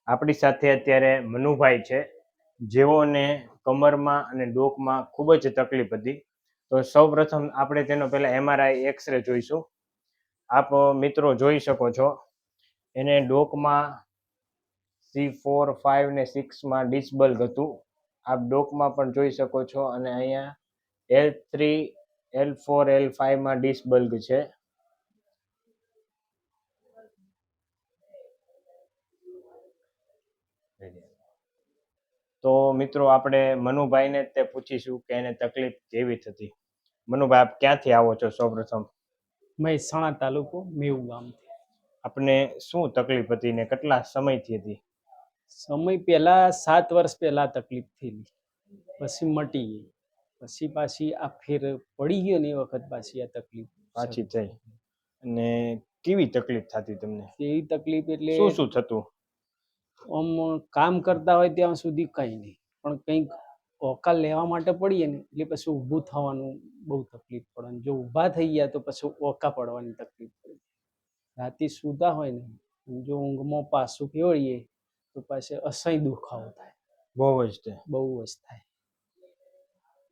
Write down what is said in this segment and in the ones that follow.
આપણી સાથે અત્યારે મનુભાઈ છે, જેઓને કમરમાં અને ડોકમાં ખૂબ જ તકલીફ હતી. તો સૌપ્રથમ આપણે તેનો પહેલાં એમઆરઆઈ એક્સરે જોઈશું. આપ મિત્રો જોઈ શકો છો, એને ડોકમાં C4, 5 ને 6માં ડિસબલ્ગ હતું. આપ ડોકમાં પણ જોઈ શકો છો, અને અહીંયા L3, L4, L5માં ડિસબલ્ગ છે. તો મિત્રો આપણે મનુભાઈને તે પૂછીશું કે એને તકલીફ કેવી થતી. મનુભાઈ, આપ ક્યાંથી આવો છો? સૌપ્રથમ મહેસાણા તાલુકો મેવું ગામથી. આપને શું તકલીફ હતી ને કેટલા સમયથી હતી? સમય પહેલા 7 વર્ષ પહેલા તકલીફ થયેલી, પછી મટી ગઈ, પછી પાછી આ ફેર પડી ગયો ને એ વખત પાછી આ તકલીફ પાછી થઈ. અને કેવી તકલીફ થતી તમને? એવી તકલીફ એટલે શું શું થતું? આમ કામ કરતા હોય ત્યાં સુધી કંઈ નહીં, પણ કંઈક ઓકા લેવા માટે પડીએ ને એટલે પછી ઊભું થવાનું બહુ તકલીફ પડે. જો ઊભા થઈ ગયા તો પછી ઓકા પડવાની તકલીફ પડે. રાતે સૂતા હોય ને, જો ઊંઘમાં પાછું ફેવડીએ તો પાછે અસહ્ય દુખાવો થાય. બહુ જ થાય. બહુ જ થાય.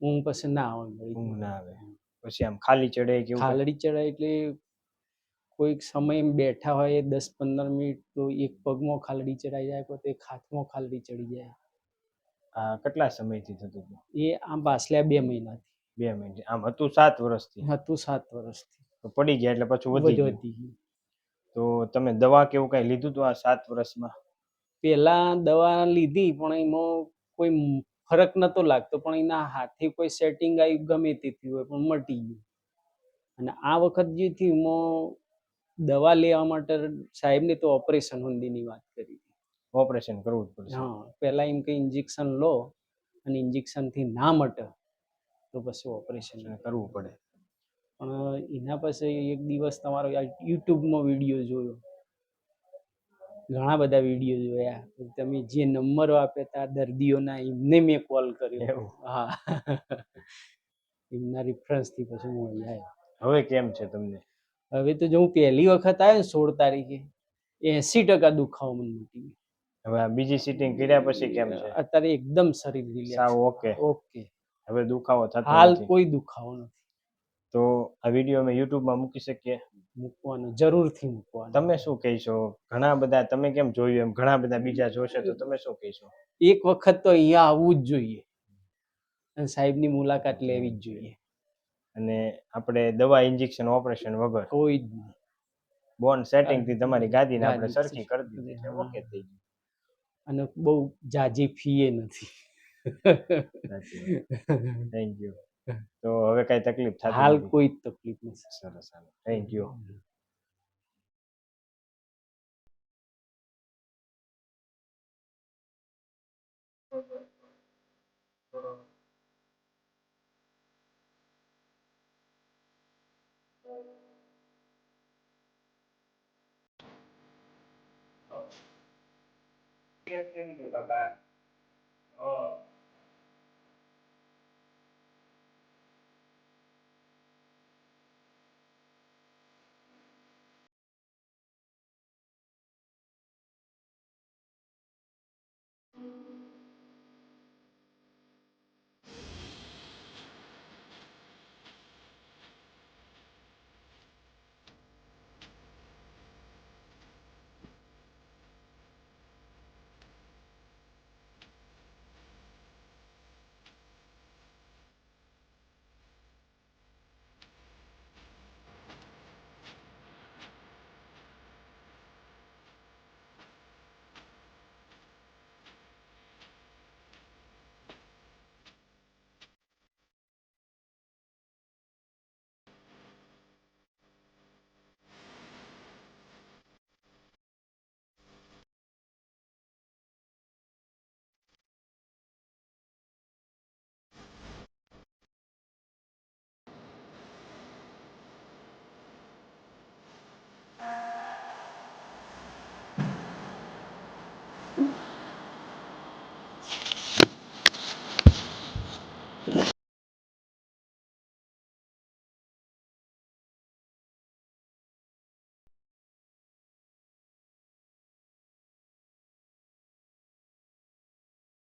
ઊંઘ પછી ના આવે. ઊંઘ ના આવે. પછી આમ ખાલી ચડે કે ખાલડી ચડે એટલે કોઈક સમય બેઠા હોય 10-15 મિનિટ તો એક પગમાં ખાલડી ચડાઈ જાય, કોઈ એક હાથમાં ખાલડી ચડી જાય. આ કેટલા સમયથી થતું હતું? એ આમ પાછલા 2 મહિનાથી. 2 મહિના. આમ હતું 7 વર્ષથી? હતું 7 વર્ષથી. તો પડી ગયા એટલે પછી વધી ગયું. તો તમે દવા કેવું કઈ લીધું હતું આ 7 વર્ષમાં? પેલા દવા લીધી પણ એમાં કોઈ ફરક નતો લાગતો, પણ એના હાથે કોઈ સેટિંગ આવ્યું ગમે તે થયું હોય પણ મટી ગયું. અને આ વખત જે થયું એમાં દવા લેવા માટે સાહેબને તો ઓપરેશન હુંદીની વાત કરી. ઓપરેશન કરવું જ પડશે. હા, પહેલા એમ કે ઇન્જેક્શન લો અને ઇન્જેક્શનથી ના મટે તો પછી ઓપરેશન કરવું પડે. પણ એના પછી એક દિવસ તમારો યુટ્યુબમાં વિડીયો જોયો, ઘણા બધા વિડીયો જોયા, તમે જે નંબરો આપ્યા હતા દર્દીઓના એમને મેં કોલ કર્યો. હા, એમના રેફરન્સથી પછી હું અહીંયા આવ્યો. હવે કેમ છે તમને? હવે તો જો હું પહેલી વખત આવ્યો 16 તારીખે 80% દુખાવો મને મટી ગયો. હવે આ બીજી સીટિંગ કર્યા પછી કેમ છે? અત્યારે એકદમ શરીર રિલેક્સ. સાવ ઓકે. ઓકે. હવે દુખાવો થતો નથી? હાલ કોઈ દુખાવો નથી. તો આ વિડીયો અમે યુટ્યુબમાં મૂકી શકીએ? મૂકવાનું, જરૂરથી મૂકવાનું. તમે શું કહેશો? ઘણા બધા તમે કેમ જોયું એમ ઘણા બધા બીજા જોશે, તો તમે શું કહેશો? એક વખત તો અહીંયા આવવું જ જોઈએ અને સાહેબની મુલાકાત લેવી જ જોઈએ. અને આપણે દવા, ઇન્જેક્શન, ઓપરેશન વગર કોઈ જ નહીં. બોન સેટિંગ થી તમારી ગાદીને આપણે સરખી કરી દીધી એટલે ઓકે થઈ ગયું. અને બહુ જાજી ફી એ નથી. Thank you. તો હવે કઈ તકલીફ થતી નથી? હાલ કોઈ તકલીફ નથી. સરસ. Thank you.